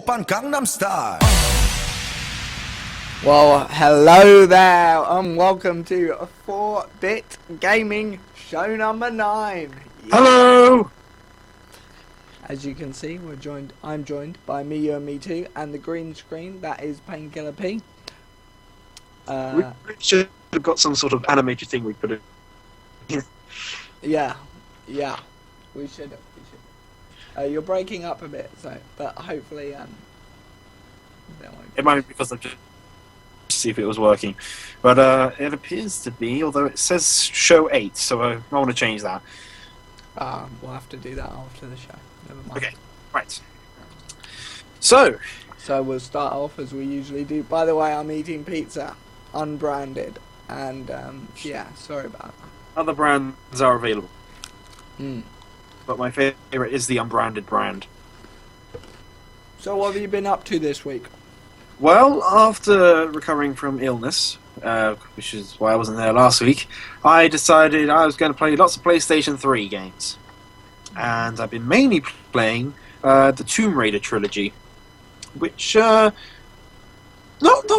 Oppan Gangnam Style. Well, hello there, and welcome to 4-Bit Gaming Show number 9. Hello! As you can see, I'm joined by Me, You and Me Too, and the green screen, that is Painkiller P. We should have got some sort of animated thing we put in. Yeah, we should. You're breaking up a bit, but hopefully, It might be because I'm just see if it was working. But it appears to be, although it says show 8, so I want to change that. We'll have to do that after the show. Never mind. Okay, right. So we'll start off as we usually do. By the way, I'm eating pizza, unbranded, and yeah, sorry about that. Other brands are available. Mm. But my favourite is the unbranded brand. So what have you been up to this week? Well, after recovering from illness, which is why I wasn't there last week, I decided I was going to play lots of PlayStation 3 games. And I've been mainly playing the Tomb Raider trilogy, which not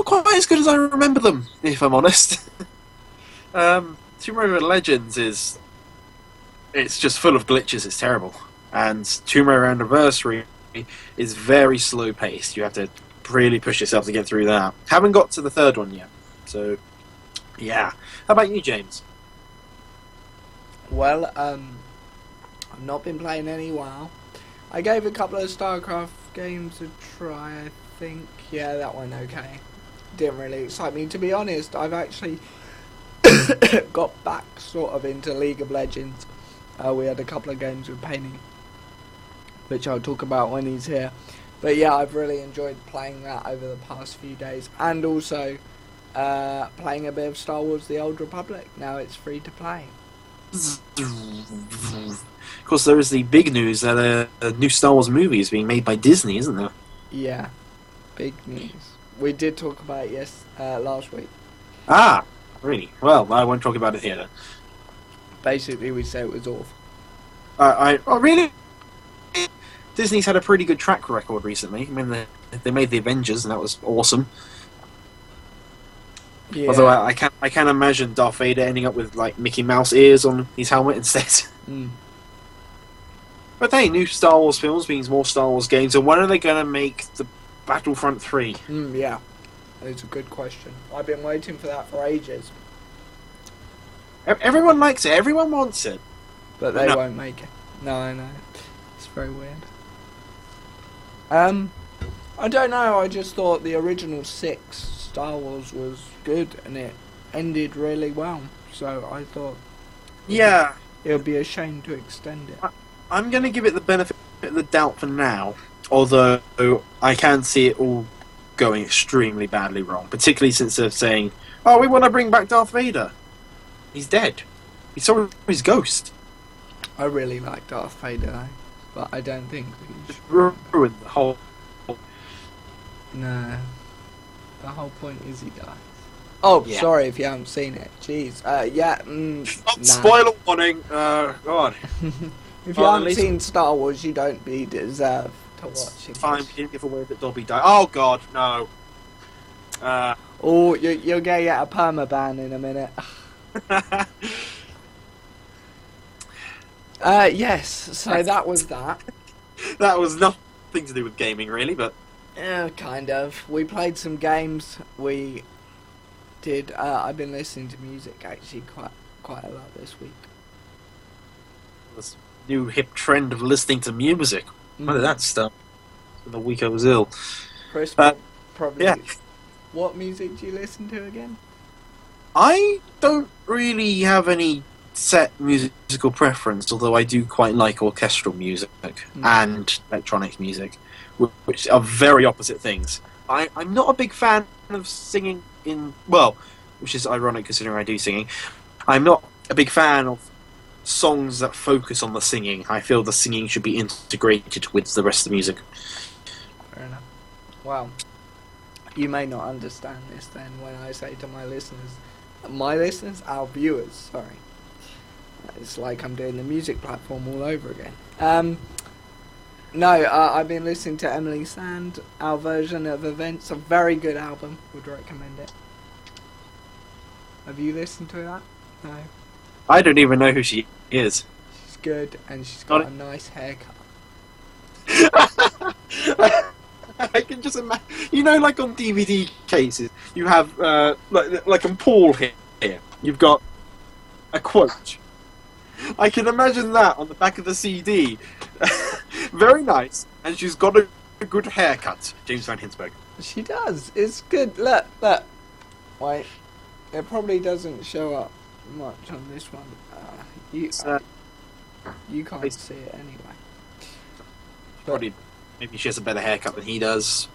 quite as good as I remember them, if I'm honest. Tomb Raider Legends it's just full of glitches, it's terrible. And Tomb Raider Anniversary is very slow paced. You have to really push yourself to get through that. Haven't got to the third one yet. So, yeah. How about you, James? Well, I've not been playing any WoW. I gave a couple of StarCraft games a try, I think. Yeah, that went okay. Didn't really excite me. To be honest, I've actually got back sort of into League of Legends. We had a couple of games with Penny, which I'll talk about when he's here. But yeah, I've really enjoyed playing that over the past few days. And also playing a bit of Star Wars The Old Republic. Now it's free to play. Of course, there is the big news that a new Star Wars movie is being made by Disney, isn't there? Yeah, big news. We did talk about it last week. Ah, really? Well, I won't talk about it here then. Basically, we say it was awful. Oh, really? Disney's had a pretty good track record recently. I mean, they made the Avengers, and that was awesome. Yeah. Although I can't imagine Darth Vader ending up with like Mickey Mouse ears on his helmet instead. Mm. But hey, new Star Wars films means more Star Wars games. And when are they going to make the Battlefront 3? Yeah, it's a good question. I've been waiting for that for ages. Everyone likes it. Everyone wants it. But they won't make it. No, I know. It's very weird. I don't know. I just thought the original 6 Star Wars was good, and it ended really well. So I thought, yeah, it would be a shame to extend it. I'm going to give it the benefit of the doubt for now, although I can see it all going extremely badly wrong, particularly since they're saying, "Oh, we want to bring back Darth Vader. He's dead. He saw his ghost." I really like Darth Vader, though, but I don't think we should ruin the whole. No, the whole point is he dies. Oh, yeah. Sorry if you haven't seen it. Jeez. Yeah. Spoiler warning. God. If you haven't seen Star Wars, you don't deserve to watch it. Fine, we didn't give away that Dobby died. Oh God, no. Oh, you're gonna get a permaban in a minute. Yes, so that was that. That was nothing to do with gaming, really, but... kind of. We played some games. We did... I've been listening to music, actually, quite a lot this week. This new hip trend of listening to music. What did that start? The week I was ill. Chris, probably... Yeah. What music do you listen to again? I don't really have any set musical preference, although I do quite like orchestral music and electronic music, which are very opposite things. I'm not a big fan of singing which is ironic considering I do singing. I'm not a big fan of songs that focus on the singing. I feel the singing should be integrated with the rest of the music. Fair enough. Well, you may not understand this then when I say to my listeners, our viewers, sorry. It's like I'm doing the music platform all over again. No, I've been listening to Emily Sand, our version of Events, a very good album. Would recommend it. Have you listened to that? No. I don't even know who she is. She's good, and she's got a nice haircut. I can just imagine. You know, like on DVD cases, you have like on Paul here. You've got a quote. I can imagine that on the back of the CD. Very nice, and she's got a good haircut. James Van Hinsberg. She does. It's good. Look. Wait. It probably doesn't show up much on this one. You can't see it anyway. Probably, maybe she has a better haircut than he does.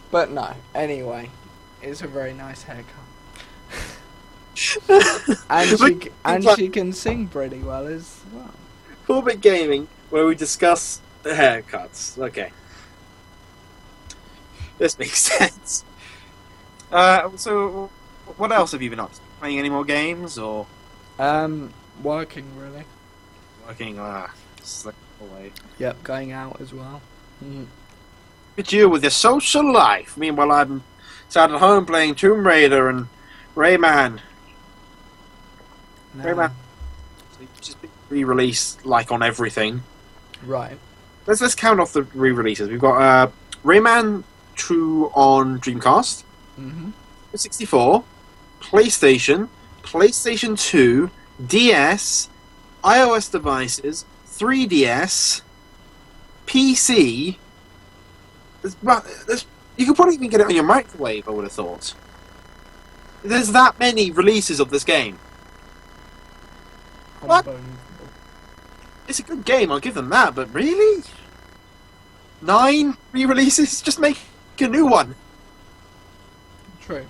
But no. Anyway, it's a very nice haircut. and she can sing pretty well as well. 4-Bit Gaming, where we discuss the haircuts. Okay. This makes sense. So, what else have you been up to? Playing any more games, or? Working, really. Working, slip away. Yep, going out as well. Good you with your social life. Meanwhile, I'm sat at home playing Tomb Raider and Rayman. No. Rayman. Just been re-released, like, on everything. Right. Let's count off the re-releases. We've got Rayman 2 on Dreamcast, 64, PlayStation, PlayStation 2, DS, iOS devices, 3DS, PC. You could probably even get it on your microwave, I would have thought. There's that many releases of this game. What? It's a good game, I'll give them that, but really? 9 re-releases? Just make a new one. True.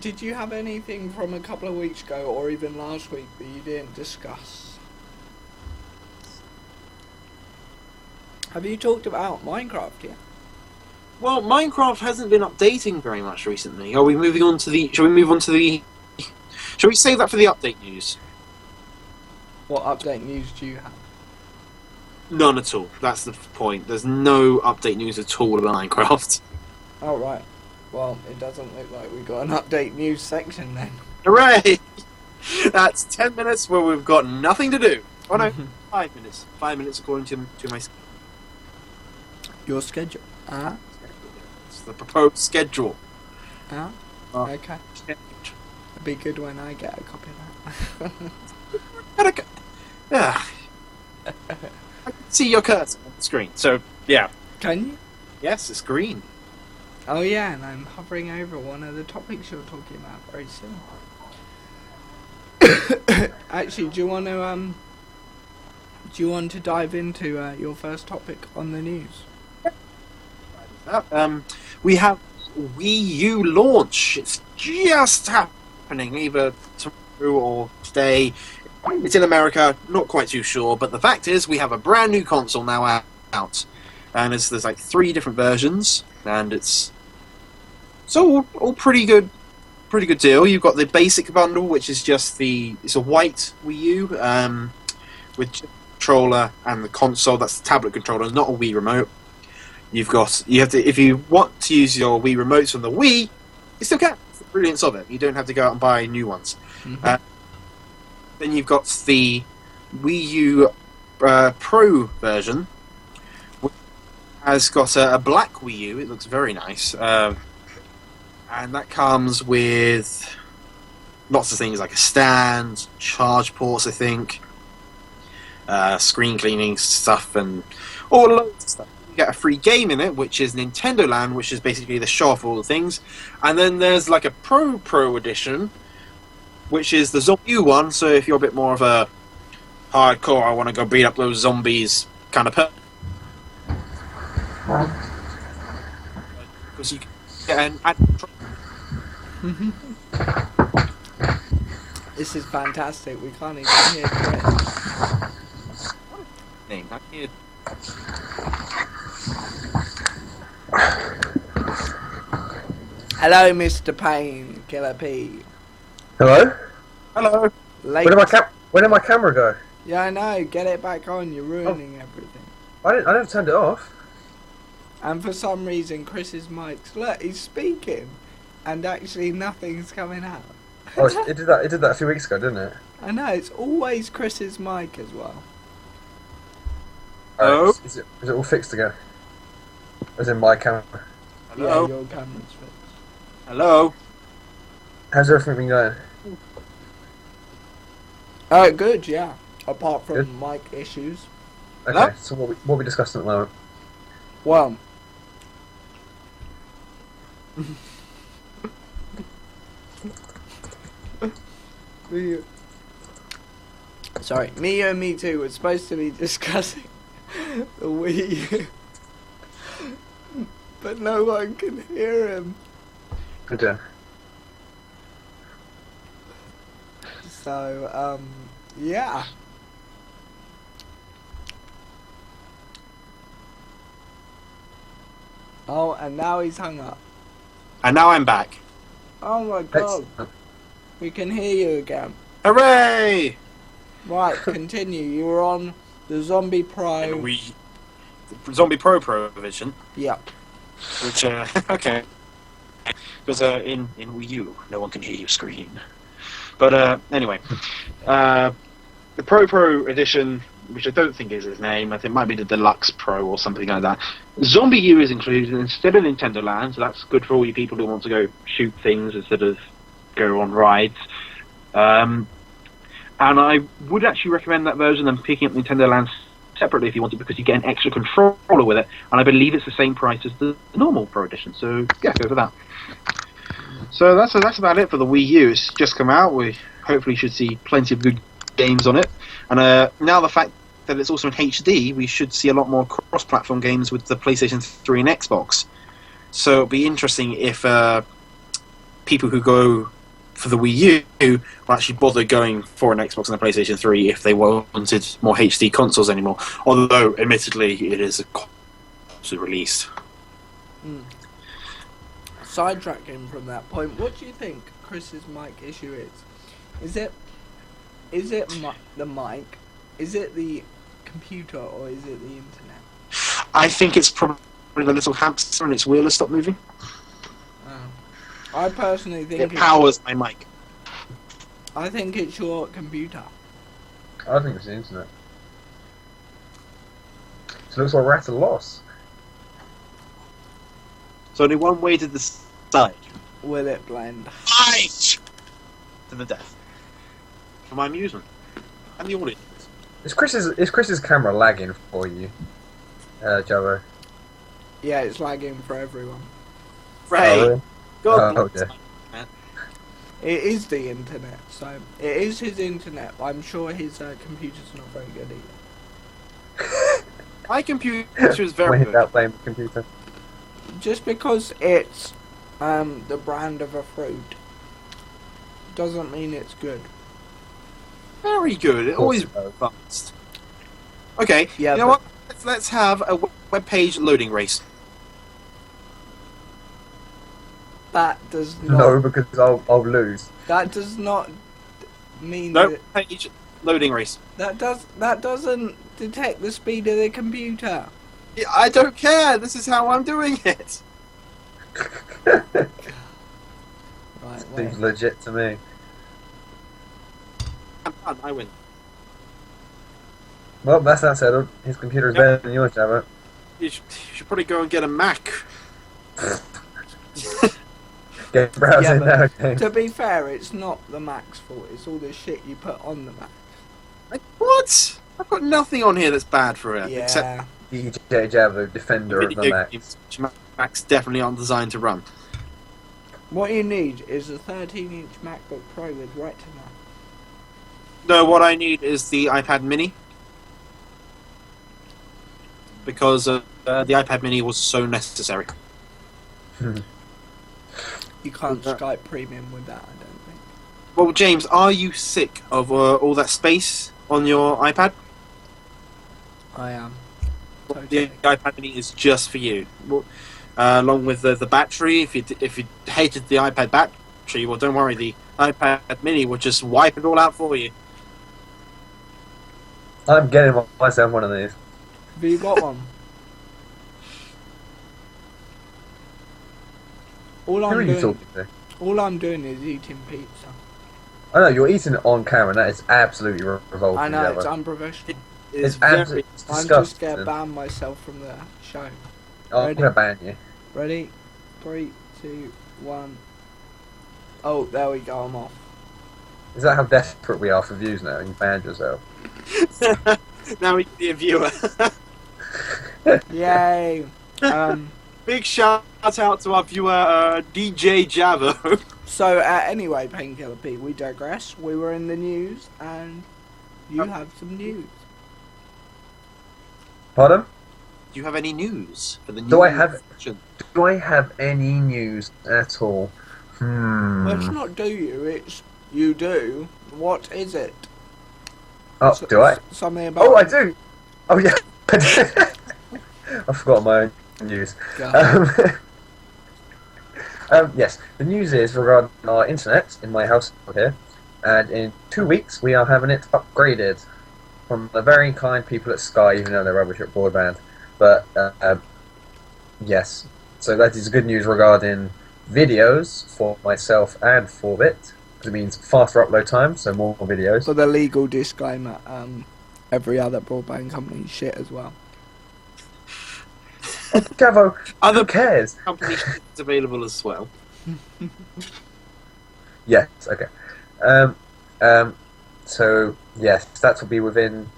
Did you have anything from a couple of weeks ago, or even last week, that you didn't discuss? Have you talked about Minecraft yet? Well, Minecraft hasn't been updating very much recently. Are we moving on to the... Shall we save that for the update news? What update news do you have? None at all. That's the point. There's no update news at all about Minecraft. Oh, right. Well, it doesn't look like we got an update news section then. Hooray! That's 10 minutes where we've got nothing to do. Oh no, 5 minutes. 5 minutes according to my... Your schedule. It's the proposed schedule. Okay. It'd be good when I get a copy of that. Yeah. I can see your cursor on the screen, so yeah. Can you? Yes, it's green. Oh yeah, and I'm hovering over one of the topics you're talking about very soon. Actually, do you want to dive into your first topic on the news? We have Wii U launch. It's just happening, either tomorrow or today. It's in America, not quite too sure, but the fact is we have a brand new console now out. And there's like 3 different versions, and it's all pretty good deal. You've got the basic bundle, which is just it's a white Wii U with controller and the console. That's the tablet controller, not a Wii remote. You have to, if you want to use your Wii remotes from the Wii, you still can. It's the brilliance of it. You don't have to go out and buy new ones. Then you've got the Wii U Pro version, which has got a black Wii U. It looks very nice. And that comes with lots of things like a stand, charge ports, I think, screen cleaning stuff, and all loads of stuff. You get a free game in it, which is Nintendo Land, which is basically the show off all the things. And then there's like a Pro edition, which is the ZombiU one. So if you're a bit more of a hardcore, I want to go beat up those zombies kind of person, because you can get an This is fantastic. We can't even hear Chris. name. I hear. Hello, Mr. Painkiller P. Hello? Hello. Late. Where did my camera go? Yeah, I know. Get it back on. You're ruining everything. I never turned it off. And for some reason, Chris's mic's... Look, he's speaking. And actually nothing's coming out. Oh, it did that. It did that a few weeks ago, didn't it? I know. It's always Chris's mic as well. Hello? Is it all fixed again? As in my camera. Hello? Yeah, your camera's fixed. Hello? How's everything been going? Oh, good, yeah. Apart from Good. mic issues. Okay, Hello? so what we discussing at the moment? Well... Sorry, me and me too were supposed to be discussing the Wii U. But no one can hear him. Okay. So, yeah. Oh, and now he's hung up. And now I'm back. Oh my god, Excellent. we can hear you again. Hooray! Right, continue. You were on the Zombie Pro. And the Zombie Pro edition, Yeah. which, okay. Because in Wii U, no one can hear you scream. But anyway, the Pro edition, which I don't think is his name, I think it might be the Deluxe Pro or something like that. ZombiU is included instead of Nintendo Land, so that's good for all you people who want to go shoot things instead of go on rides. And I would actually recommend that version and picking up Nintendo Land separately if you want it, because you get an extra controller with it, and I believe it's the same price as the normal Pro edition. So yeah, go for that. So that's about it for the Wii U. It's just come out. We hopefully should see plenty of good games on it. And now the fact that it's also in HD, we should see a lot more cross-platform games with the PlayStation 3 and Xbox. So it'll be interesting if people who go for the Wii U will actually bother going for an Xbox and a PlayStation 3 if they wanted more HD consoles anymore. Although, admittedly, it is a console release. Mm. Sidetracking from that point, what do you think Chris's mic issue is? Is it the mic? Is it the computer, or is it the internet? I think it's probably the little hamster and its wheel has stopped moving. I personally think It powers my mic. I think it's your computer. I think it's the internet. So it looks like we're at a loss. So only one way to decide. Will it blend? Fight to the death. For my amusement. And the audience. Is Chris's camera lagging for you, Javo? Yeah, it's lagging for everyone. Ray! Oh, really? God, Oh, dear. It is the internet, so it is his internet. But I'm sure his computer's not very good either. my computer is very good. Without playing the computer. Just because it's the brand of a fruit doesn't mean it's good. Very good. It always fast. Okay, Yeah, you know what? Let's have a web page loading race. That does not. No, because I'll lose. That does not mean No, that. page loading race. That doesn't detect the speed of the computer. Yeah, I don't care. This is how I'm doing it. Right, wait. Seems legit to me. I'm done. I win. Well, that's that settled. His computer is better than yours, Javo. You should probably go and get a Mac. Get browsing but now, okay. To be fair, it's not the Mac's fault. It's all the shit you put on the Mac. Like, what? I've got nothing on here that's bad for it, Yeah. except DJ Javo, defender of the video Mac. games, which Macs definitely aren't designed to run. What you need is a 13-inch MacBook Pro with Retina. No, what I need is the iPad Mini. Because the iPad Mini was so necessary. You can't Yeah. Skype Premium with that, I don't think. Well, James, are you sick of all that space on your iPad? I am. The Totally. iPad Mini is just for you. Well, along with the battery, if you hated the iPad battery, well, don't worry, the iPad Mini will just wipe it all out for you. I'm getting myself one of these. Have you got one? All Who I'm are you doing, talking to? all I'm doing is eating pizza. I know, you're eating it on camera, and that is absolutely revolting. I know, it's Javo. unprofessional. It's It's very. absolutely I'm disgusting. just going to ban myself from the show. I'm Ready? going to ban you. Ready? 3, 2, 1. Oh, there we go, I'm off. Is that how desperate we are for views now? You banned yourself. Now we can be a viewer. Yay! Big shout out to our viewer, DJ Javo. So, anyway, Painkiller Pete, we digress. We were in the news, and you have some news. Pardon? Do you have any news for the news? Do I have- section? Do I have any news at all? Well, it's not do you, it's you do. What is it? Oh, do I? Something about... Oh, I do! Oh, yeah. I forgot my own news. Yes, the news is regarding our internet in my household here, and in 2 weeks we are having it upgraded from the very kind people at Sky, even though they're rubbish at broadband. But, yes, so that is good news regarding videos for myself and Forbit, because it means faster upload time, so more videos. For the legal disclaimer, every other broadband company shit as well. Javo, Other who cares? company is available as well. Yes, okay. So, yes, that will be within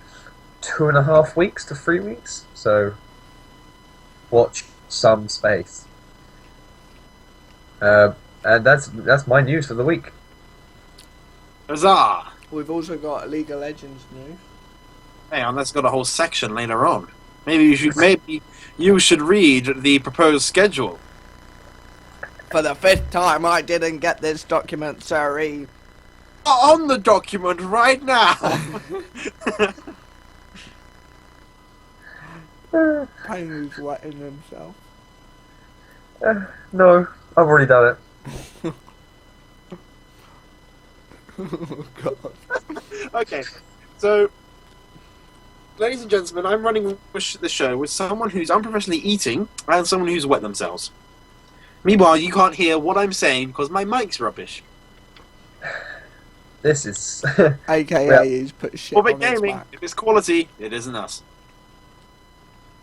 2.5 weeks to 3 weeks, so watch some space. And that's my news for the week. Huzzah! We've also got League of Legends news. Hang on, that's got a whole section later on. Maybe you should read the proposed schedule. For the 5th time, I didn't get this document, sorry. On the document right now. Payne's wetting himself. No, I've already done it. Oh, God. Okay, so, ladies and gentlemen, I'm running the show with someone who's unprofessionally eating and someone who's wet themselves. Meanwhile, you can't hear what I'm saying because my mic's rubbish. This is... AKA Well, he's put shit Orbit on his Gaming, back. if it's quality, it isn't us.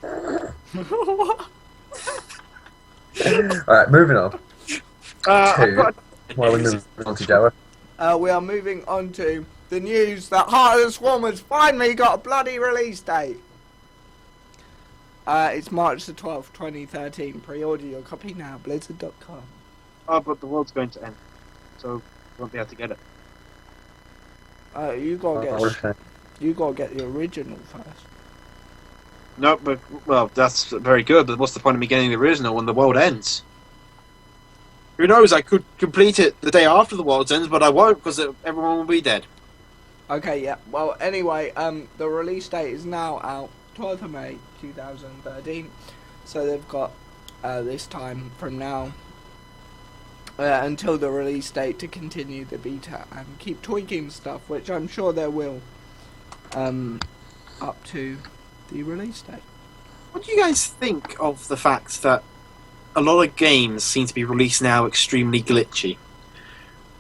Alright, moving on. I've got Well, we're moving on to Java. We are moving on to the news that Heart of the Swarm has finally got a bloody release date. It's March the 12th, 2013. Pre-order your copy now, blizzard.com. Oh, but the world's going to end, so we won't be able to get it. You gotta get the original first. No, but, well, that's very good, but what's the point of me getting the original when the world ends? Who knows, I could complete it the day after the world ends, but I won't because everyone will be dead. Okay, yeah. Well, anyway, the release date is now out, 12th of May, 2013. So they've got this time from now until the release date to continue the beta and keep tweaking stuff, which I'm sure they will, up to the release date. What do you guys think of the fact that a lot of games seem to be released now extremely glitchy?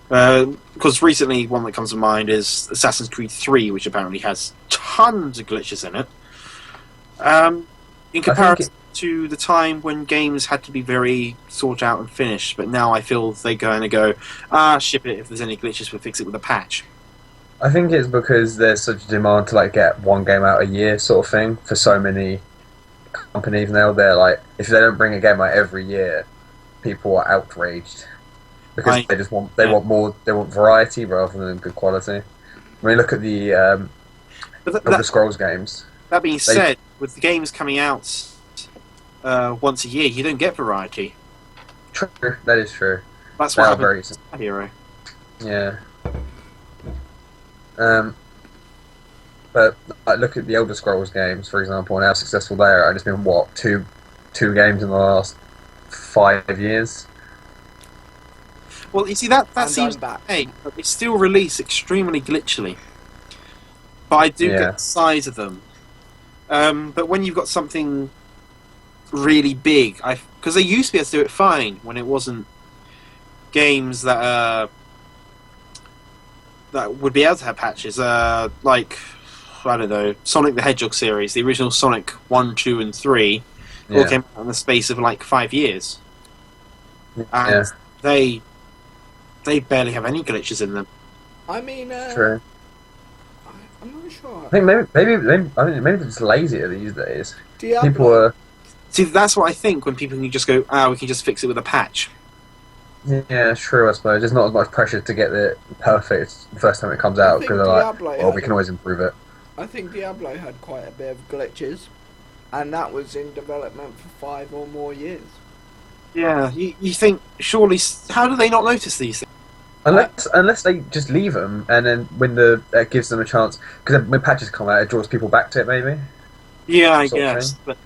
Because recently, one that comes to mind is Assassin's Creed 3, which apparently has tons of glitches in it. In comparison to the time when games had to be very thought out and finished, but now I feel they're going to go, ship it, if there's any glitches, we'll fix it with a patch. I think it's because there's such a demand to like get one game out a year sort of thing for so many companies now. They're like, if they don't bring a game out every year, people are outraged because they just want want more, they want variety rather than good quality. I mean, look at the Elder Scrolls games. That being said, with the games coming out once a year, you don't get variety. True, that is true. That's what happened to Hero. Yeah. But look at the Elder Scrolls games, for example, and how successful they are. And it's been what two games in the last 5 years. Well, you see that seems okay, but they still release extremely glitchily. but I do Yeah. get the size of them. But when you've got something really big, because they used to be able to do it fine when it wasn't games that would be able to have patches, like I don't know, Sonic the Hedgehog series, the original Sonic 1, 2, and 3, all came out in the space of like 5 years, and they barely have any glitches in them. I mean, True. I'm not sure. I think maybe they're just lazier these days. Diablo. People are. See, that's what I think when people can just go, we can just fix it with a patch. Yeah, true. I suppose there's not as much pressure to get it perfect the first time it comes out because they're like, well, we can always improve it. I think Diablo had quite a bit of glitches, and that was in development for 5 or more years. Yeah, you think, surely, how do they not notice these things? Unless they just leave them, and then when that gives them a chance, because when patches come out, it draws people back to it, maybe. Yeah, I Sort of guess. thing. But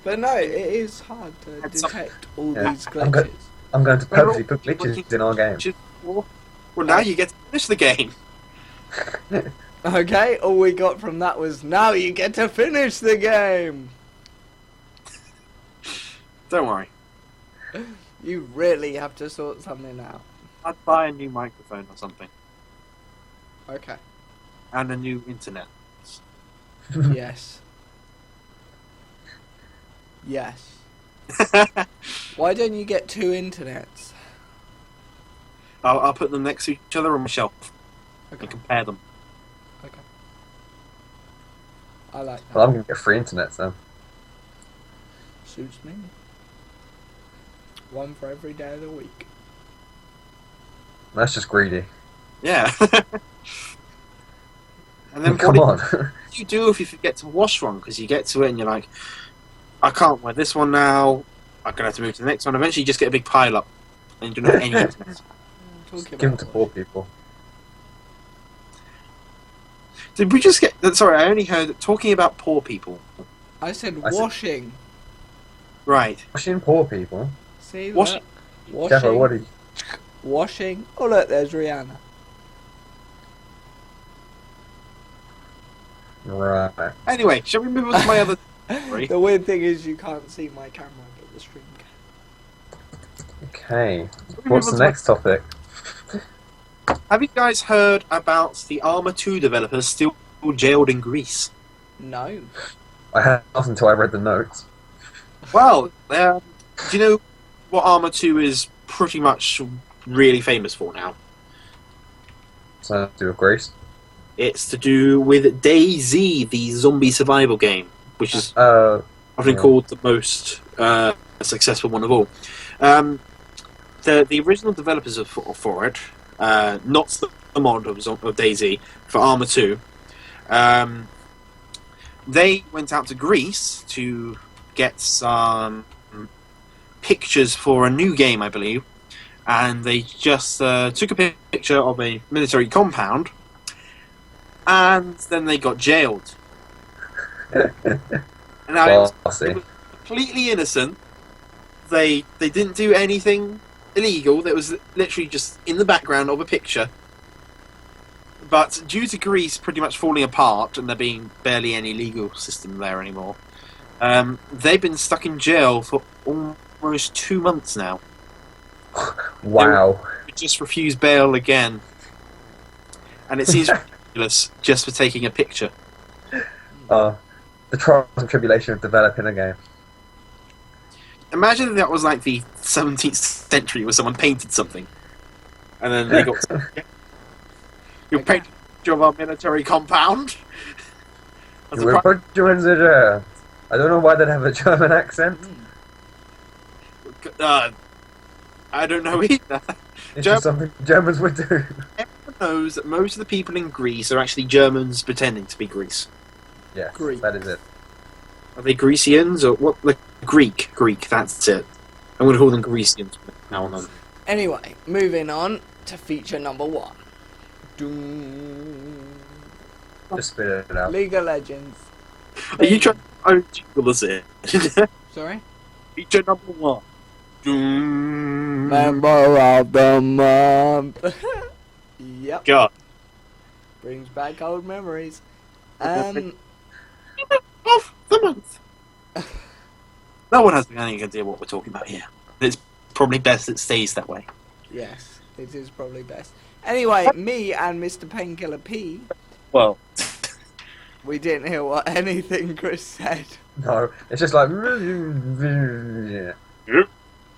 But no, it is hard to detect all these I'm glitches. I'm going to purposely put glitches in our game. well, now you get to finish the game. Okay, all we got from that was, now you get to finish the game! Don't worry. You really have to sort something out. I'd buy a new microphone or something. Okay. And a new internet. Yes. Yes. Why don't you get 2 internets? I'll put them next to each other on my shelf Okay. and compare them. Okay. I like that. Well, I'm going to get free internet then. Suits me. 1 for every day of the week. That's just greedy. Yeah. And then Come on. what do you do if you forget to wash one? Because you get to it and you're like, I can't wear this one now. I'm going to have to move to the next one. Eventually you just get a big pile up. And you don't have any internet. Talking Give them about to poor people. Did we just get... Sorry, I only heard talking about poor people. I said I said- washing. Right. Washing poor people. See, Washing. look. Javo, Washing. what are you? Washing. Oh look, there's Rihanna. Right. Anyway, shall we move on to my other story? The weird thing is you can't see my camera, but the stream can. Okay. Shall we What's move the on next topic? Have you guys heard about the Arma 2 developers still jailed in Greece? No. I had nothing until I read the notes. Well, do you know what Arma 2 is pretty much really famous for now? So, to do with Greece. It's to do with DayZ, the zombie survival game, which is often yeah. called the most successful one of all. The original developers for it, not the mod of DayZ, for Arma 2, they went out to Greece to get some pictures for a new game, I believe, and they just took a picture of a military compound, and then they got jailed. And now it was completely innocent. They didn't do anything illegal. That was literally just in the background of a picture. But due to Greece pretty much falling apart and there being barely any legal system there anymore, they've been stuck in jail for almost 2 months now. Wow. They just refused bail again. And it seems ridiculous just for taking a picture. The trials and tribulation of developing a game. Imagine if that was like the 17th century where someone painted something. And then they got... You painted a picture of our military compound? As a We're pri- put you in the jail. I don't know why they'd have a German accent. I don't know either. It's just something Germans would do. Everyone knows that most of the people in Greece are actually Germans pretending to be Greece. Yes, Greek. that is it. Are they Grecians or what? Like Greek, that's it. I'm going to call them Grecians from now on. Anyway, moving on to feature number 1. Doom. Just spit it out. League of Legends. Are you trying to own jingle as it? Sorry? Feature number 1. Doom. Member of the month. Yep. God. Brings back old memories. Of the month. No one has any idea what we're talking about here. It's probably best it stays that way. Yes, it is probably best. Anyway, me and Mr. Painkiller P, Well, we didn't hear what anything Chris said. No, it's just like. Yeah.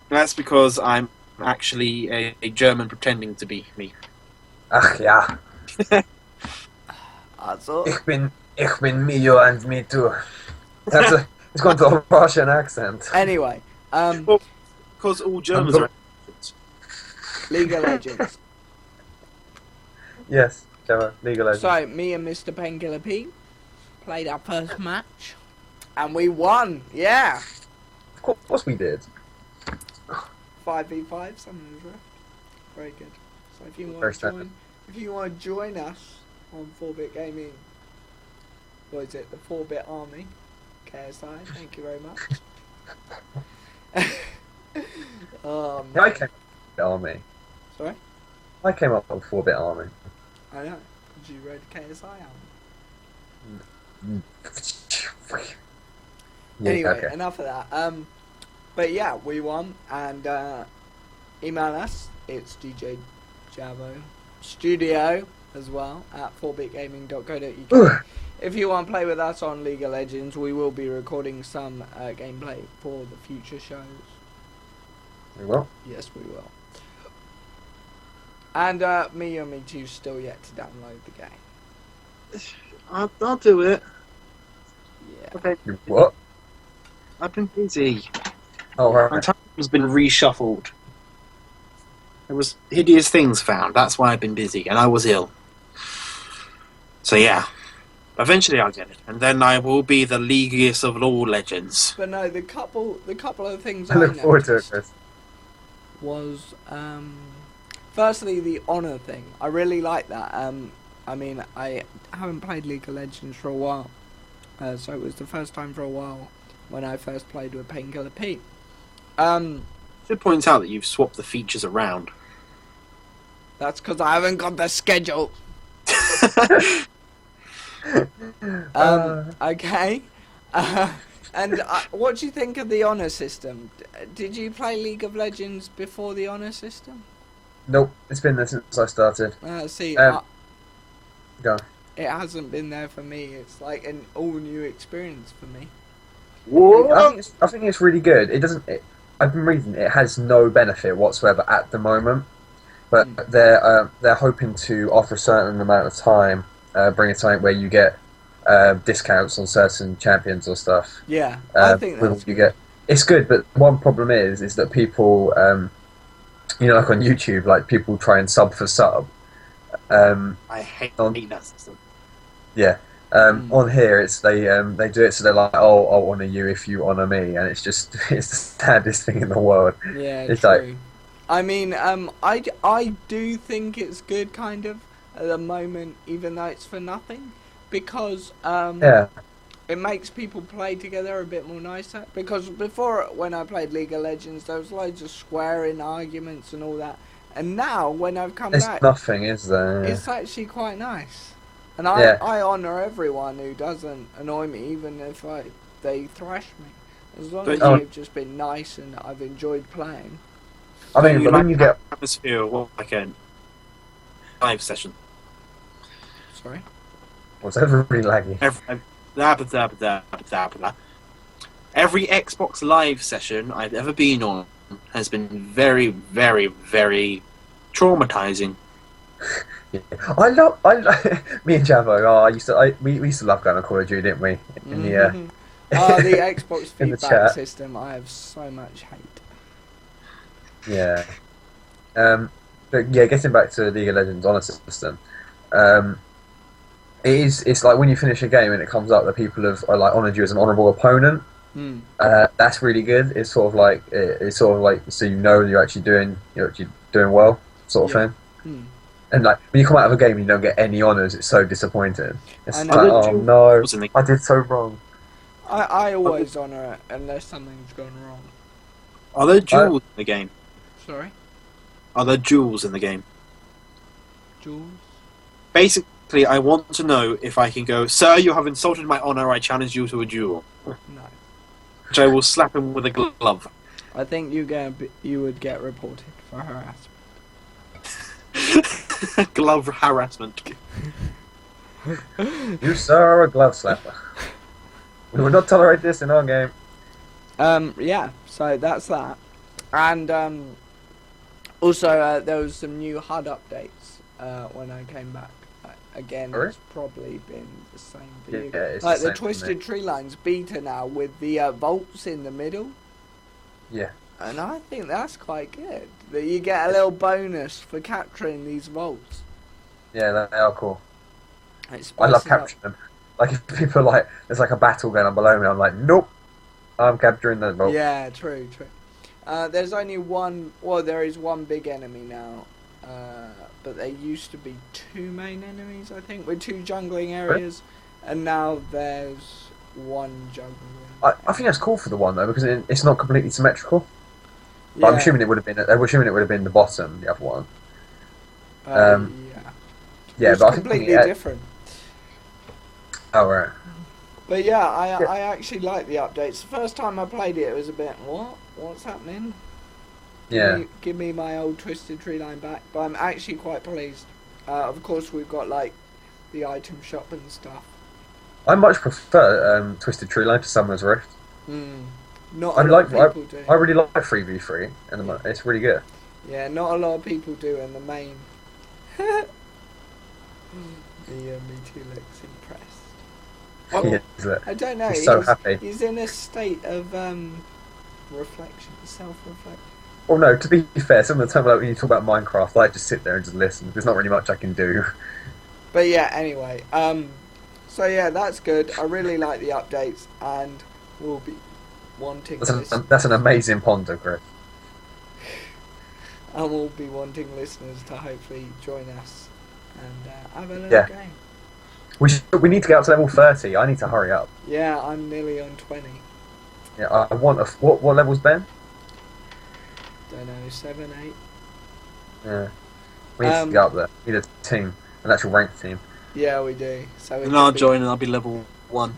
that's because I'm actually a German pretending to be me. Ach ja, Also, ich bin Mio and me too. It's going to a Russian accent. anyway, Well, because all Germans are. League of Legends. Yes, Javo, League of Legends. So, me and Mr. Painkiller P played our first match, and we won. Yeah, Of course we did. 5v5. Someone was left. Very good. So if you Very want to standard. join, us on 4-Bit Gaming, what is it? The 4-Bit Army, KSI. Thank you very much. I came up with Army. Sorry, I came up with 4-bit Army. I know. Did you read KSI Army? Yeah, Anyway, okay. enough of that. But yeah, we won, and email us. It's DJ Javo Studio as well at 4bitgaming.co.uk. If you want to play with us on League of Legends, we will be recording some gameplay for the future shows. We will. Yes, we will. And me and me too still yet to download the game. I'll do it. Yeah. Okay. You what? I've been busy. Oh, My right. time has been reshuffled. There was hideous things found. That's why I've been busy, and I was ill. So yeah, eventually I'll get it, and then I will be the leaguiest of all legends. But no, the couple of things I look forward to it, noticed Chris. was firstly the honor thing. I really like that. I mean, I haven't played League of Legends for a while, so it was the first time for a while when I first played with Painkiller Pete. Should point out that you've swapped the features around. That's because I haven't got the schedule. Okay. And what do you think of the honor system? Did you play League of Legends before the honor system? Nope, it's been there since I started. See, Go. it hasn't been there for me. It's like an all new experience for me. I think it's really good. It doesn't. I've been reading. It has no benefit whatsoever at the moment, but they're hoping to offer a certain amount of time, bring a time where you get discounts on certain champions or stuff. Yeah, I think with that's what you get. It's good, but one problem is that people, like on YouTube, like people try and sub for sub. I hate that system. Yeah. On here, it's they do it so they're like, oh, I'll honour you if you honour me, and it's just it's the saddest thing in the world. Yeah, it's true. like, I mean, I do think it's good, kind of, at the moment, even though it's for nothing, because yeah, it makes people play together a bit more nicer. Because before, when I played League of Legends, there was loads of swearing arguments and all that, and now when I've come there's back, nothing, is there? it's actually quite nice. And Yeah. I honour everyone who doesn't annoy me, even if they thrash me. As long as they've just been nice and I've enjoyed playing. I mean, but when you get atmosphere, like a live session. Sorry? what's that really laggy? Every Xbox Live session I've ever been on has been very, very, very traumatizing. Yeah. Me and Javo. We used to love going on Call of Duty, didn't we? In the the Xbox in the feedback chat. system, I have so much hate. Yeah. But yeah, getting back to League of Legends honor system. It's like when you finish a game and it comes up that people have honoured you as an honourable opponent. That's really good. It's sort of like so you're actually doing well, sort of thing. And like when you come out of a game and you don't get any honours, it's so disappointing. It's I like, know. oh no, I did so wrong. I always honour it unless something's gone wrong. Are there jewels in the game? Sorry? Are there jewels in the game? Jules? basically, I want to know if I can go, "Sir, you have insulted my honor. I challenge you to a duel." No. Which I will slap him with a glove. I think you would get reported for harassment. Glove harassment. You, sir, are a glove slapper. We will not tolerate this in our game. Yeah, so that's that. And also there was some new HUD updates when I came back. Again, Really? it's probably been the same for you. Yeah, it's Like the the same for me. Twisted Tree Line's beta now with the vaults in the middle. Yeah. And I think that's quite good. That you get a little bonus for capturing these vaults. Yeah, they are cool. It's I love spicing up. capturing them. Like, if people are like, there's like a battle going on below me, I'm like, nope, I'm capturing the vault. Yeah, true. There's only one. Well, there is one big enemy now, but there used to be two main enemies, I think, with two jungling areas, and now there's one jungling. I think that's cool for the one though, because it's not completely symmetrical. Yeah. But I'm assuming it would have been. I'm assuming it would have been the bottom, the other one. Yeah. Yeah, It's but I think completely different. Oh right. But yeah, I actually like the updates. The first time I played it, it was a bit, what's happening? Yeah. Give me my old Twisted Tree Line back. But I'm actually quite pleased. Of course, we've got like the item shop and stuff. I much prefer Twisted Tree Line to Summer's Rift. Not I a lot of people do. I really like 3v3, and it's really good. Yeah, not a lot of people do in the main. Me too looks impressed. I I don't know. He's so happy. He's in a state of reflection, self-reflection. Well, no, to be fair, some of the time like, when you talk about Minecraft, I just sit there and just listen. There's not really much I can do. But yeah, anyway. So yeah, that's good. I really like the updates, and we'll be wanting That's an amazing ponder, Chris. and we'll be wanting listeners to hopefully join us and have a little game. We need to get up to level 30. I need to hurry up. Yeah, I'm nearly on 20. Yeah, I want a... What level's Ben? Don't know, 7, 8. Yeah. We need to get up there. We need a team. An actual ranked team. Yeah, we do. So And I'll join and I'll be level 1.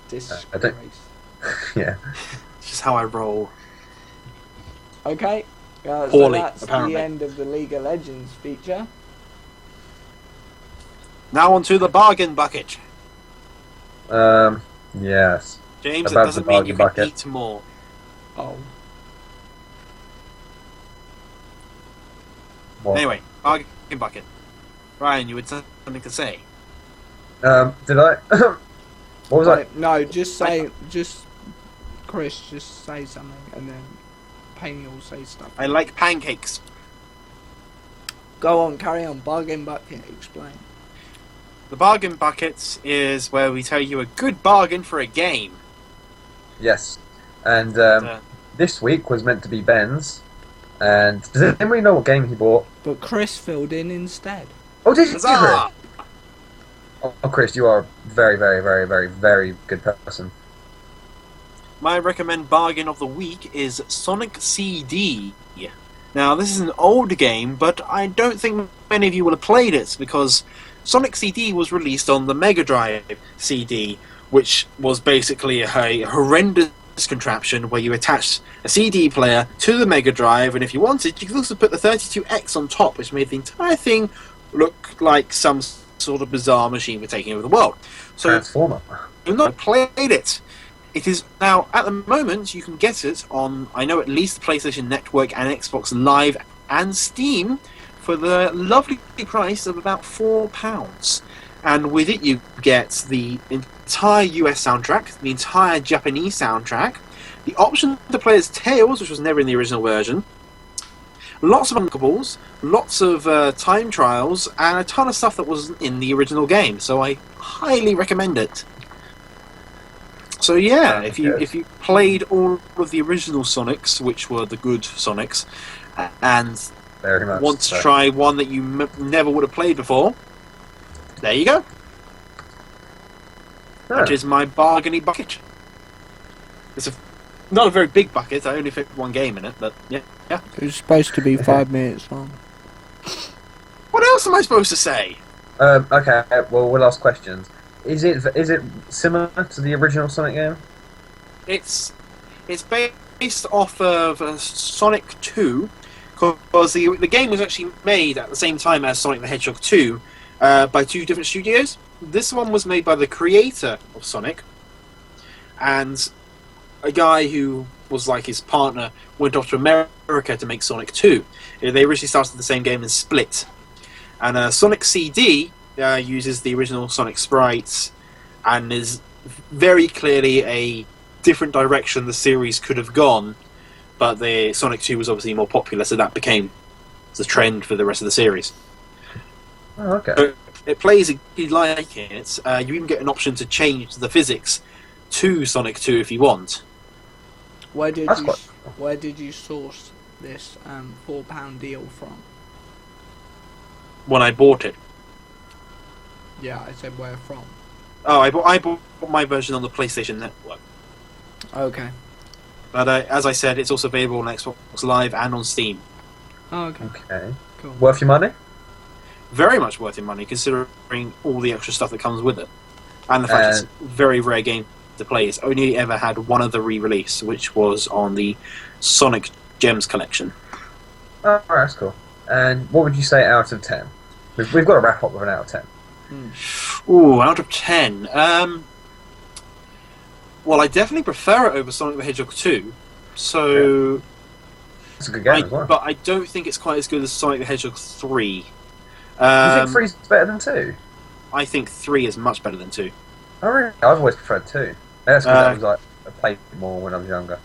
Disgrace. Yeah. It's just how I roll. Okay. So Poorly, that's apparently. the end of the League of Legends feature. Now on to the bargain bucket. Yes. James, it About doesn't the mean you bargain can bucket. eat more. Oh. What? Anyway, bargain bucket. Ryan, you had something to say. Did I? What was I? No, just Chris, just say something, and then Penny will say stuff. I like pancakes. Go on, carry on. Bargain bucket, explain. The bargain bucket is where we tell you a good bargain for a game. Yes. And this week was meant to be Ben's. And does anybody know what game he bought? But Chris filled in instead. Oh, did you? Huzzah! Oh, Chris, you are a very, very, very, very, very good person. My recommend bargain of the week is Sonic CD. Now, this is an old game, but I don't think many of you will have played it, because Sonic CD was released on the Mega Drive CD, which was basically a horrendous contraption where you attached a CD player to the Mega Drive, and if you wanted, you could also put the 32X on top, which made the entire thing look like some sort of bizarre machine for taking over the world. So, Transformer. I've not played it. It is now, at the moment, you can get it on, I know, at least PlayStation Network and Xbox Live and Steam for the lovely price of about £4. And with it, you get the entire US soundtrack, the entire Japanese soundtrack, the option to play as Tails, which was never in the original version, lots of unlockables, lots of time trials, and a ton of stuff that wasn't in the original game. So I highly recommend it. So yeah, if you played all of the original Sonics, which were the good Sonics, and Very much want to so. try one that you never would have played before, there you go. That is my bargainy bucket. It's not a very big bucket. I only fit one game in it, but yeah. It was supposed to be 5 minutes long. What else am I supposed to say? Okay, well, we'll ask questions. Is it similar to the original Sonic game? It's based off of Sonic 2, because the game was actually made at the same time as Sonic the Hedgehog 2 by two different studios. This one was made by the creator of Sonic, and a guy who was like his partner went off to America to make Sonic 2. They originally started the same game and split. And Sonic CD uses the original Sonic sprites and is very clearly a different direction the series could have gone, but the Sonic 2 was obviously more popular, so that became the trend for the rest of the series. Oh, okay. So it plays if you like it. You even get an option to change the physics to Sonic 2 if you want. Where did you source this £4 deal from? When I bought it. Yeah, I said where from. Oh, I bought my version on the PlayStation Network. Okay. But as I said, it's also available on Xbox Live and on Steam. Oh, okay. Okay. Cool. Worth your money? Very much worth your money, considering all the extra stuff that comes with it. And the fact it's a very rare game to play. It's only ever had one other re-release, which was on the Sonic Gems collection. Oh, that's cool. And what would you say out of 10? We've got to wrap up with an out of 10. Ooh, out of 10. Well, I definitely prefer it over Sonic the Hedgehog 2. So, yeah. It's a good game as well. But I don't think it's quite as good as Sonic the Hedgehog 3. You think 3's better than 2? I think 3 is much better than 2. Oh, really? I've always preferred 2. That's because I played more when I was younger.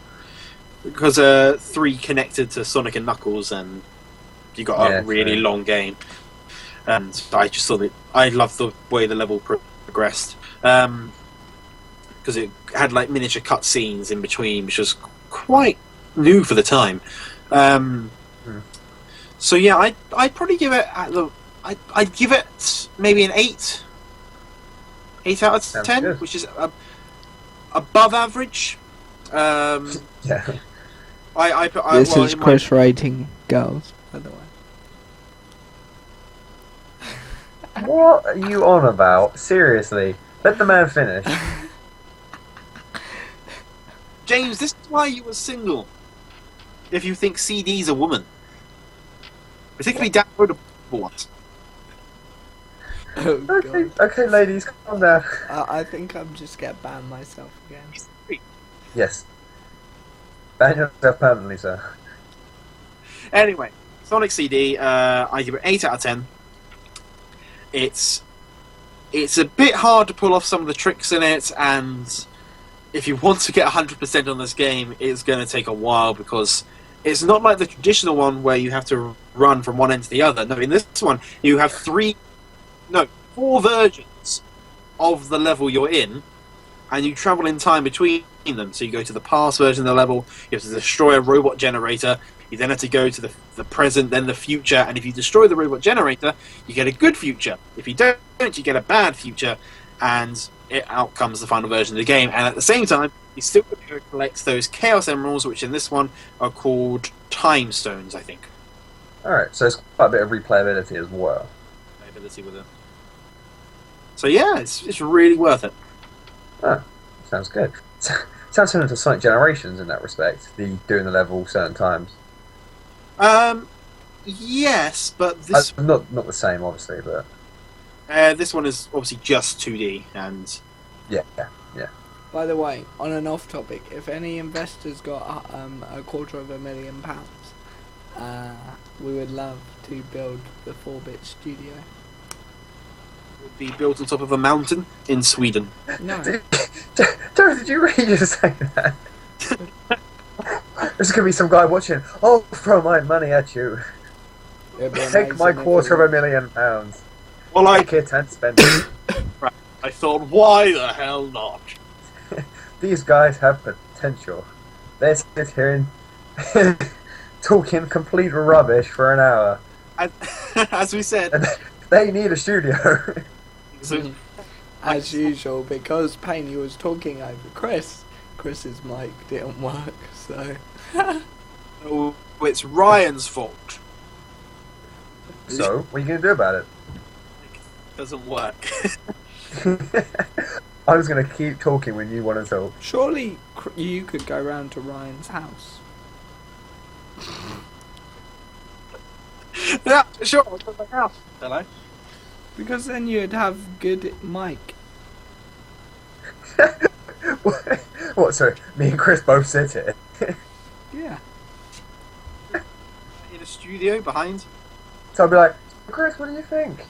Because 3 connected to Sonic and Knuckles, and you got a really long game. And I just thought that I loved the way the level progressed. Because it had like miniature cutscenes in between, which was quite new for the time. So yeah, I'd probably give it I'd give it maybe an 8 out of 10, good. which is above average. Yeah. This is Chris rating girls, by the way. What are you on about? Seriously, let the man finish. James, this is why you were single. If you think CD's a woman, particularly downloadable ones. Oh, Okay, God. okay, ladies, calm down. I think I'm just get banned myself again. Yes. Ban yourself permanently, sir. Anyway, Sonic CD, I give it 8 out of 10. It's a bit hard to pull off some of the tricks in it, and if you want to get 100% on this game, it's going to take a while, because it's not like the traditional one where you have to run from one end to the other. No, in this one, you have 4 versions of the level you're in, and you travel in time between them. So you go to the past version of the level, you have to destroy a robot generator, you then have to go to the present, then the future, and if you destroy the robot generator, you get a good future. If you don't, you get a bad future, and out comes the final version of the game. And at the same time, you still got to collect those Chaos Emeralds, which in this one are called Time Stones, I think. Alright, so it's quite a bit of replayability as well. Replayability with it. So yeah, it's really worth it. Oh, sounds good. Sounds similar to Sonic Generations in that respect, doing the level certain times. Yes, but this not the same, obviously, but this one is obviously just 2D, and yeah. By the way, on an off topic, if any investors got £250,000, we would love to build the 4-bit studio. would be built on top of a mountain in Sweden. No. Joe, did you really just say that? There's going to be some guy watching. I'll throw my money at you. Take my £250,000. Well, Take it and spend it. I thought, why the hell not? These guys have potential. They sit here and talking complete rubbish for an hour. And, as we said, And they need a studio. so, As usual, because Payne was talking over Chris's mic didn't work, so... it's Ryan's fault. So, what are you going to do about it? Doesn't work. I was going to keep talking when you want to talk. Surely you could go round to Ryan's house. Yeah, sure. I'll go to my house. Hello. Because then you'd have good mic. What, so me and Chris both sit here? Yeah. In a studio behind. So I'll be like, Chris, what do you think?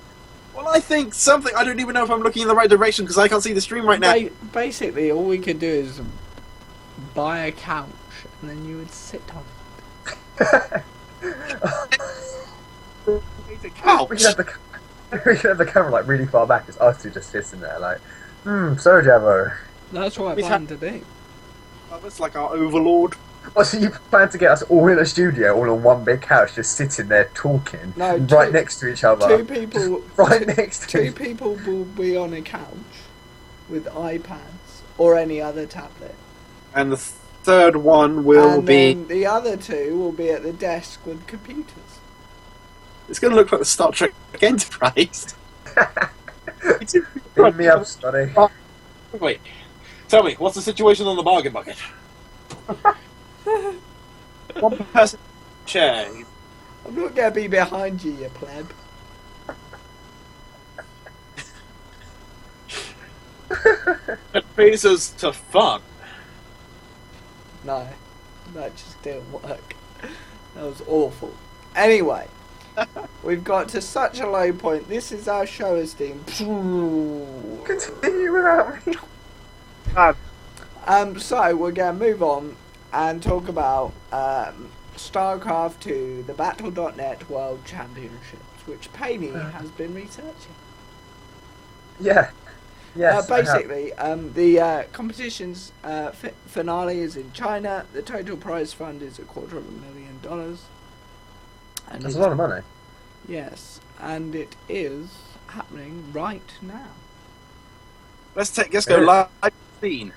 Well, I think something. I don't even know if I'm looking in the right direction because I can't see the stream right now. Basically, all we could do is buy a couch and then you would sit on it. It's a couch. We could have the camera like really far back. It's us two just sitting there like, so Javo. That's what I We plan to do. It's like our overlord. Oh, so you plan to get us all in a studio, all on one big couch, just sitting there talking, No, right next to each other. Two people. Right next to Two each people will be on a couch with iPads or any other tablet. And the third one will And be. then the other two will be at the desk with computers. It's going to look like the Star Trek Enterprise. Beam me up, Scotty. Wait. Tell me, what's the situation on the bargain bucket? One person chair. I'm not going to be behind you, you pleb. It brings us to fun. No, that just didn't work. That was awful. Anyway, we've got to such a low point. This is our show esteem. Continue without me. So we're going to move on and talk about StarCraft 2, the Battle.net World Championships, which Paney has been researching. Yeah. Yes. Basically, the competition's finale is in China. The total prize fund is $250,000. And That's a lot of money. Yes, and it is happening right now. Let's go live scene.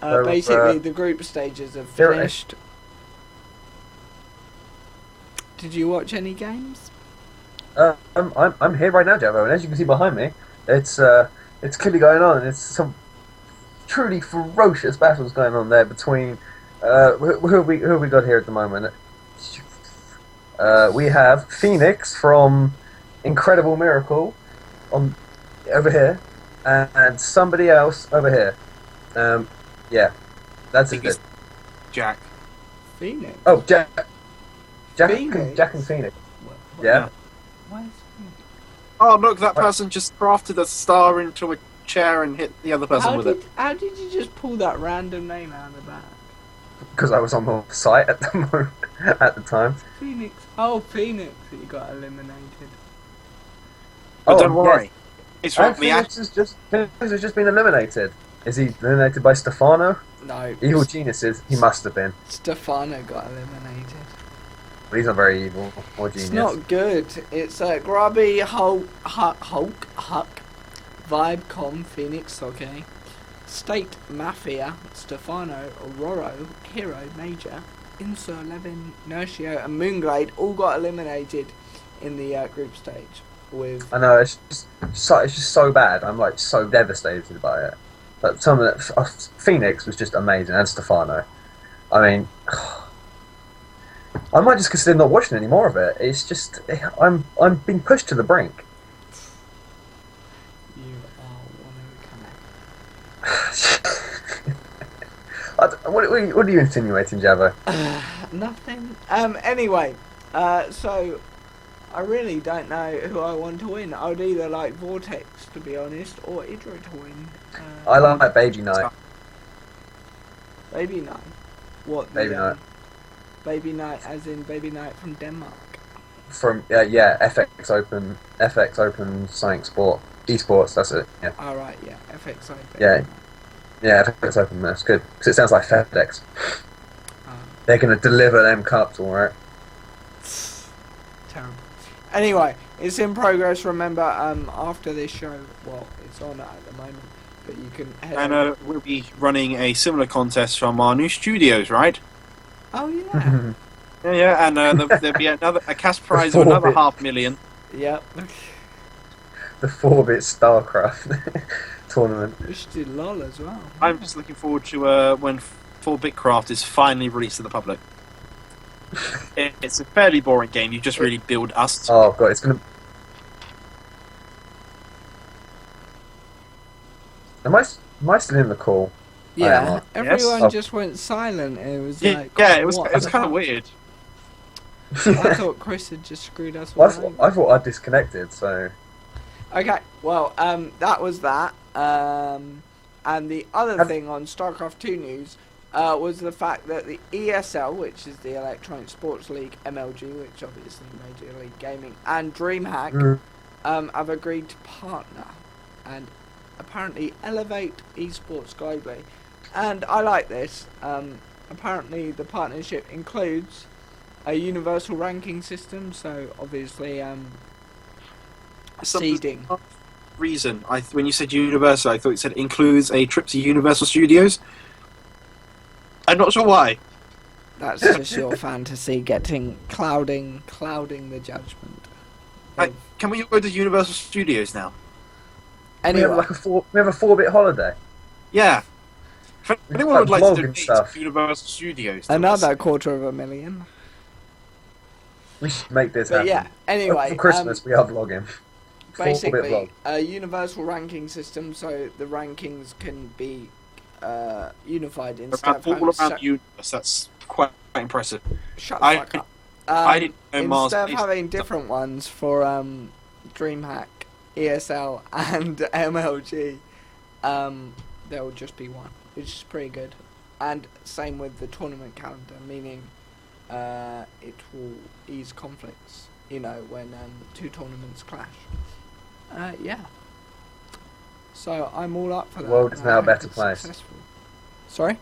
Basically, the group stages have finished. Did you watch any games? I'm here right now, Javo, and as you can see behind me, it's clearly going on. It's some truly ferocious battles going on there between who have we got here at the moment? We have Phoenix from Incredible Miracle on over here, and somebody else over here. Yeah, that's it. Jack. Phoenix. Oh, Jack Phoenix? Jack and Phoenix. What? Yeah. Why is Phoenix? Oh, look, that person just crafted a star into a chair and hit the other person with it. How did you just pull that random name out of the bag? Because I was on the site at the moment, at the time. Phoenix. Oh, Phoenix that you got eliminated. But don't worry. yes. It's from And the Phoenix has just been eliminated. Is he eliminated by Stefano? No. Evil geniuses, he must have been. Stefano got eliminated. But he's not very evil or genius. It's not good. It's Grubby, Hulk, Vibecom, Phoenix, okay. State Mafia, Stefano, Roro, Hero, Major, Insa 11, Nertio, and Moonglade all got eliminated in the group stage. With I know, it's just so bad. I'm like so devastated by it. But some of that, Phoenix was just amazing, and Stefano. I mean, I might just consider not watching any more of it. It's just I'm being pushed to the brink. you are one of a kind. What are you insinuating, Javo? Nothing. Anyway, so I really don't know who I want to win. I would either like Vortex, to be honest, or Idra to win. I like Baby Night. Baby Night. What? Baby Night. Baby Night, as in Baby Night from Denmark. From FX Open Science Sport Esports. That's it. Yeah. All right, yeah, FX Open. Yeah, FX Open. That's good because it sounds like FedEx. They're gonna deliver them cups, all right. Terrible. Anyway, it's in progress. Remember, after this show, well, it's on at the moment. but you can head And over. we'll be running a similar contest from our new studios, right? Oh yeah. Yeah, and there'll be a cash prize of The another 4-bit. $500,000. Yep. The 4-bit StarCraft tournament. We should do LOL as well. I'm just looking forward to when 4-bit Craft is finally released to the public. It's a fairly boring game. You just really build us. Oh god, it's gonna. Am I still in the call? I am, Yeah, right? everyone Yes. just went silent. It was Yeah, like, it was what? kind of weird. I thought Chris had just screwed us all Well, over. I thought I'd disconnected, so. Okay, well, that was that. And the other thing on StarCraft 2 news was the fact that the ESL, which is the Electronic Sports League, MLG, which obviously Major League Gaming, and DreamHack have agreed to partner and apparently elevate esports globally. And I like this. Apparently the partnership includes a universal ranking system, so obviously seeding. Reason when you said Universal, I thought you said includes a trip to Universal Studios. I'm not sure why. That's just your fantasy clouding the judgment. Can we go to Universal Studios now? We have Anyway, like we have a 4-bit holiday. Yeah. If anyone Like would like vlog to and donate stuff. to Universal Studios, to another us, $250,000. We should make this But happen. yeah, anyway, For Christmas, we are vlogging. 4-bit basically vlog. a universal ranking system, so the rankings can be unified instead of all having around the universe. That's quite impressive. shut the I- fuck up. I didn't know Mars. Instead of having different ones for DreamHack, ESL, and MLG, there will just be one, which is pretty good. And same with the tournament calendar, meaning it will ease conflicts. You know, when two tournaments clash. Yeah. So I'm all up for that. The world is and I now a hope better it's place. successful. Sorry?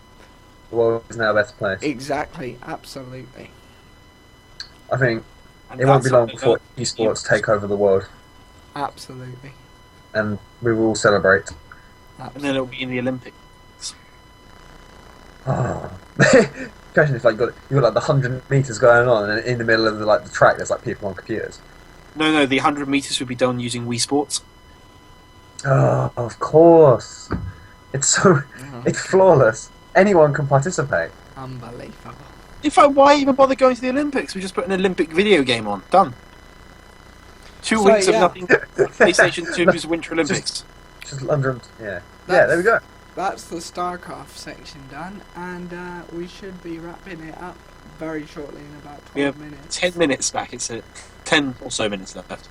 The world is now a better place. Exactly. Absolutely. I think And it won't be that's long something before esports take over the world, Absolutely. and we will all celebrate. and then it'll be in the Olympics. Oh. Question is, like, you got like the 100 meters going on, and in the middle of the track, there's like people on computers. No, the 100 meters would be done using Wii Sports. Oh, of course. It's so Oh, it's flawless. Anyone can participate. unbelievable. Why even bother going to the Olympics? We just put an Olympic video game on. Done. 2 So, weeks yeah. of nothing. PlayStation 2's Winter Olympics. Just 100. Yeah. Yeah. That's- There we go. That's the StarCraft section done, and we should be wrapping it up very shortly in about 12 We have minutes. 10 minutes back. It's 10 or so minutes left.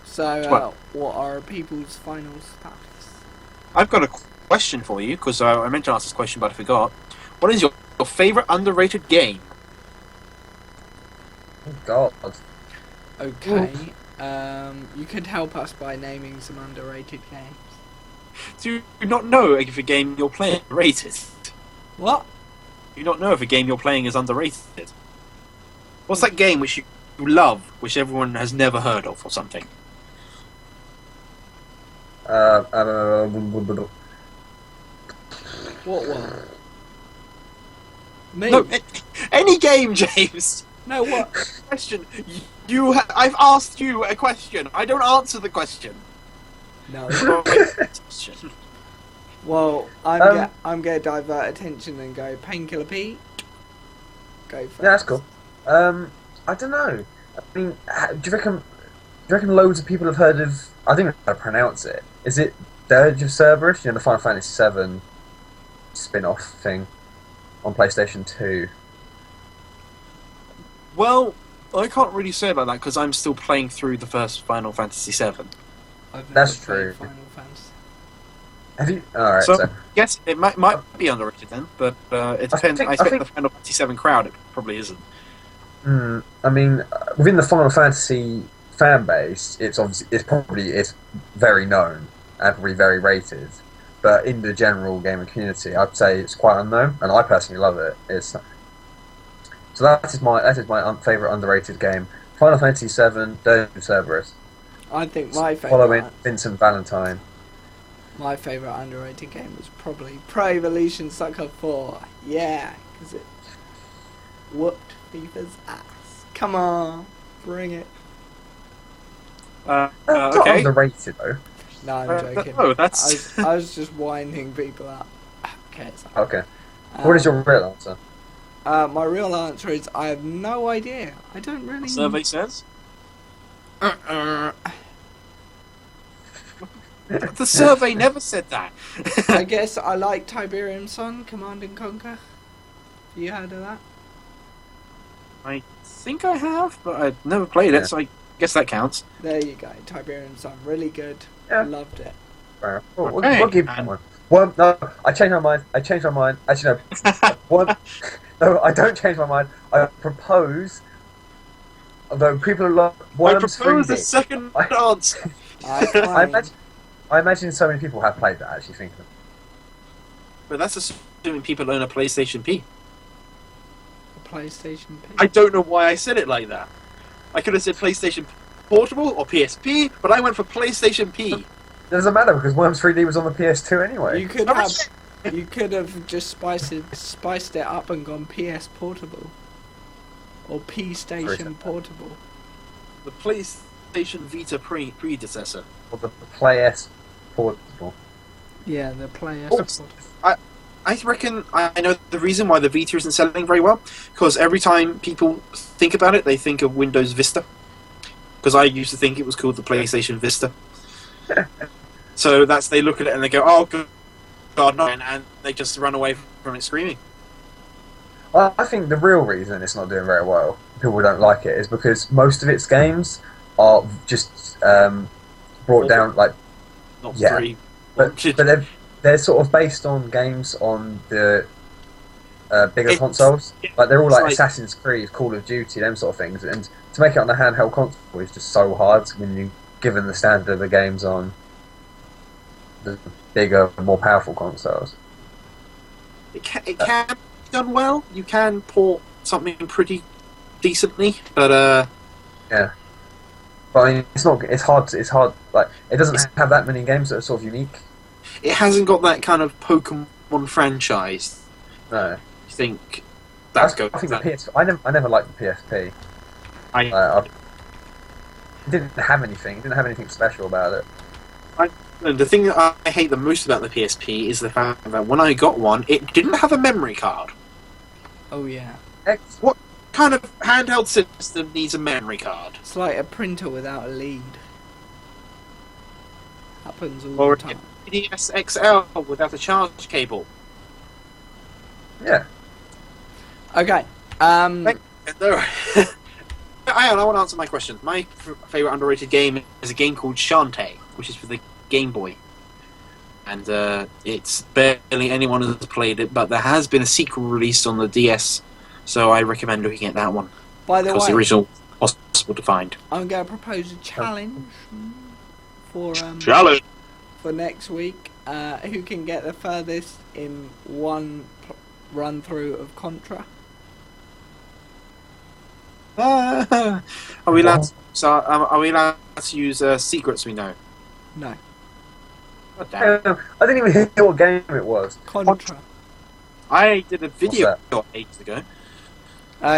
So, 12. what are people's final thoughts? I've got a question for you, because I meant to ask this question, but I forgot. What is your favourite underrated game? Oh, God. Okay, you could help us by naming some underrated games. Do you not know if a game you're playing is rated? What? Do you not know if a game you're playing is underrated? What's that game which you love, which everyone has never heard of, or something? What? Me? No, any game, James. No, what? Question. I've asked you a question. I don't answer the question. No. Question. Well, I'm going to divert attention and go Painkiller Pete. Go first. Yeah, that's cool. I don't know. I mean, do you reckon loads of people have heard of? I think I pronounce it. Is it Dirge of Cerberus? You know, the Final Fantasy VII spin-off thing on PlayStation 2. Well, I can't really say about that because I'm still playing through the first Final Fantasy VII. I've never That's played true. Final Fantasy. Have you? All right. So, So, yes, it might be underrated then, but it depends. think- I I expect think- the Final Fantasy VII crowd it probably isn't. I mean, within the Final Fantasy fan base, it's very known and probably very rated. But in the general gaming community, I'd say it's quite unknown, and I personally love it. So that is my favourite underrated game. Final Fantasy VII, Dirge of Cerberus. I think my Following favourite. Vincent Valentine. My favourite underrated game was probably Pro Evolution Soccer 4. Yeah, because it whooped FIFA's ass. Come on, bring it. It's not Okay. underrated though. No, I'm joking. No, that's. I was just winding people up. Okay. So, Okay. What is your real answer? my real answer is I have no idea. I don't really. Survey says. The survey never said that. I guess I like Tiberium Sun, Command and Conquer. You heard of that? I think I have, but I've never played it, so I guess that counts. There you go, Tiberium Sun, really good. Yeah. Loved it. Fair. Okay, We'll give that one. Well, no, I changed my mind. Actually, no. No, I don't change my mind. I propose. Although people are like I Worms propose a 3D. second answer. I imagine so many people have played that. Actually, thinking. But that's assuming people own a PlayStation P. A PlayStation P. I don't know why I said it like that. I could have said PlayStation Portable or PSP, but I went for PlayStation P. It doesn't matter because Worms 3D was on the PS2 anyway. You could have just spiced it up and gone PS Portable. Or P Station Portable. The PlayStation Vita predecessor. Or the Play S portable. Yeah, the PS Oh, Portable. I reckon I know the reason why the Vita isn't selling very well. Because every time people think about it, they think of Windows Vista. Because I used to think it was called the PlayStation Vista. So they look at it and they go, "Oh God, no!" and they just run away from it screaming. Well, I think the real reason it's not doing very well, people don't like it, is because most of its games are just brought down like. Not Yeah, very. but they're sort of based on games on the bigger consoles. Like they're all like Assassin's Creed, Call of Duty, them sort of things. And to make it on the handheld console is just so hard when you given the standard of the games on the bigger, more powerful consoles. It can be done well. You can port something pretty decently, but yeah. But I mean, it's not. It's hard. It's hard. Like it doesn't have that many games that are sort of unique. it hasn't got that kind of Pokemon franchise. No. You think I that's good? think the PS. I never liked the PSP. It didn't have anything. It didn't have anything special about it. And the thing that I hate the most about the PSP is the fact that when I got one, it didn't have a memory card. Oh yeah. What kind of handheld system needs a memory card? It's like a printer without a lead. Happens all Or the time. a DS XL without a charge cable? Yeah. Okay. No. I want to answer my question. My favourite underrated game is a game called Shantae, which is for the Game Boy. And it's barely anyone has played it, but there has been a sequel released on the DS, so I recommend looking at that one. By the Because way, the original was possible to find. I'm going to propose a challenge for Challenge! for next week. Who can get the furthest in one run through of Contra? Are we allowed? Are we allowed to use secrets we know? No. God damn. I didn't even hear what game it was. Contra. I did a video What's ages ago.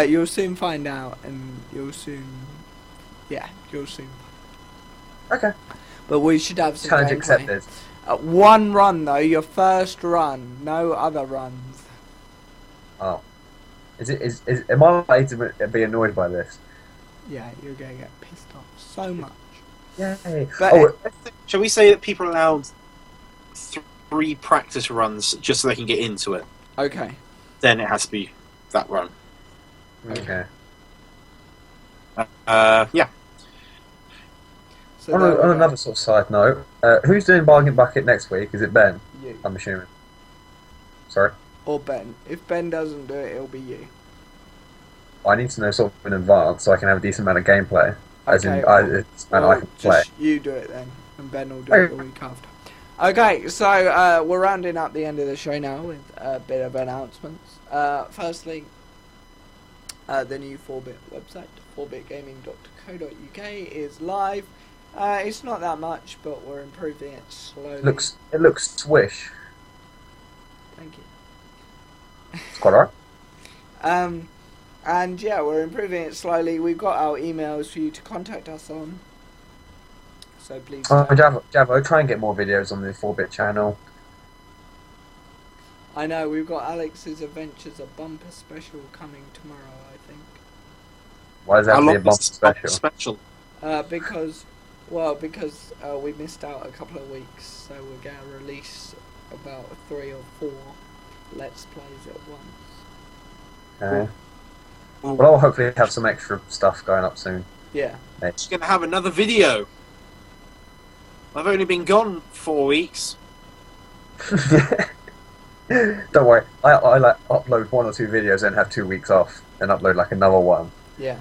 You'll soon find out, and you'll soon. Okay. But we should have some Challenge gameplay. accepted. One run though, your first run, no other runs. Oh. Am I likely to be annoyed by this? Yeah, you're gonna get pissed off so much. Yay. But Shall we say that people are allowed 3 practice runs just so they can get into it? Okay. Then it has to be that run. Okay. Yeah. So On there we go. another sort of side note, who's doing Bargain Bucket next week? Is it Ben? You I'm assuming. Sorry? or Ben. If Ben doesn't do it, it'll be you. I need to know sort of in advance so I can have a decent amount of gameplay. As in, well, I can play. just you do it then, and Ben will do it the week after. Okay, so we're rounding up the end of the show now with a bit of announcements. Firstly, the new 4-bit website, 4bitgaming.co.uk, is live. It's not that much, but we're improving it slowly. It looks swish. Thank you. It's quite alright. And yeah, we're improving it slowly. We've got our emails for you to contact us on. So please. Javo, try and get more videos on the 4-bit channel. I know, we've got Alex's Adventures, a bumper special coming tomorrow, I think. Why does that have to be a bumper special? Because we missed out a couple of weeks, so we're going to release about 3 or 4 Let's Plays at once. Okay. Well, I'll hopefully have some extra stuff going up soon. Yeah. Just going to have another video. I've only been gone 4 weeks. Don't worry, I like upload 1 or 2 videos and have 2 weeks off, then upload like another one. Yeah.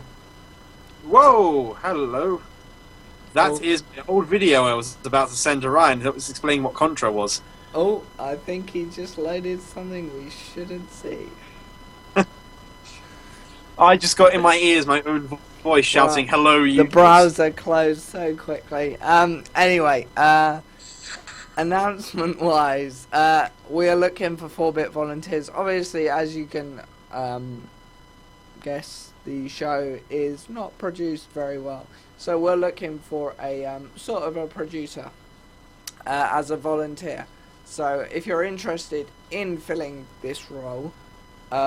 Whoa, hello. That is the old video I was about to send to Ryan. That was explaining what Contra was. Oh, I think he just loaded something we shouldn't see. I just got in my ears my own voice shouting, "Hello, you." The browser closed so quickly. Anyway, announcement-wise, we are looking for 4-bit volunteers. Obviously, as you can guess, the show is not produced very well. So we're looking for a sort of a producer as a volunteer. So if you're interested in filling this role,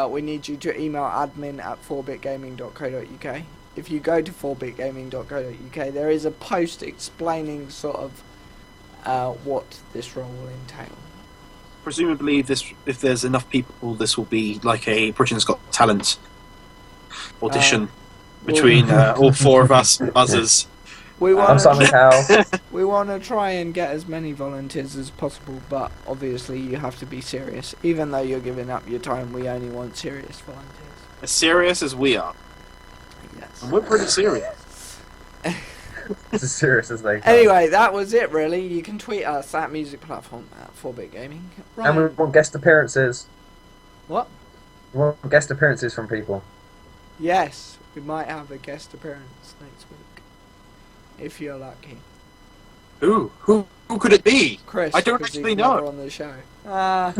we need you to email admin@4bitgaming.co.uk. If you go to 4bitgaming.co.uk, there is a post explaining sort of what this role will entail. Presumably, if there's enough people, this will be like a Britain's Got Talent audition between all 4 of us buzzers. I'm Simon Cowell. We want to try and get as many volunteers as possible, but obviously you have to be serious. Even though you're giving up your time, we only want serious volunteers. As serious as we are. Yes. And we're pretty serious. It's as serious as they come. Anyway, that was it really. You can tweet us at Music Platform at 4bit Gaming. Right. And we want guest appearances. What? We want guest appearances from people. Yes, we might have a guest appearance next week. If you're lucky. Who could it be? Chris. I don't 'cause actually he's know. never on the show. I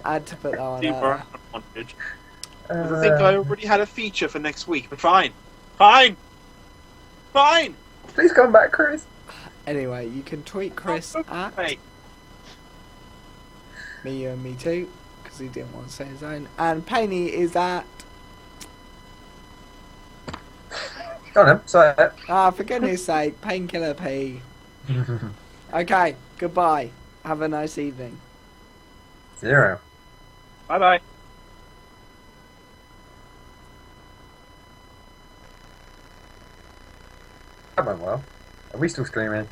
had to put that one out. I think I already had a feature for next week, but fine. Fine! Please come back, Chris. Anyway, you can tweet Chris at me and me too, because he didn't want to say his own. And Painey is at... Go on then, say it. for goodness sake, Painkiller P. Okay, goodbye. Have a nice evening. 0. Bye-bye. That went well. Are we still streaming?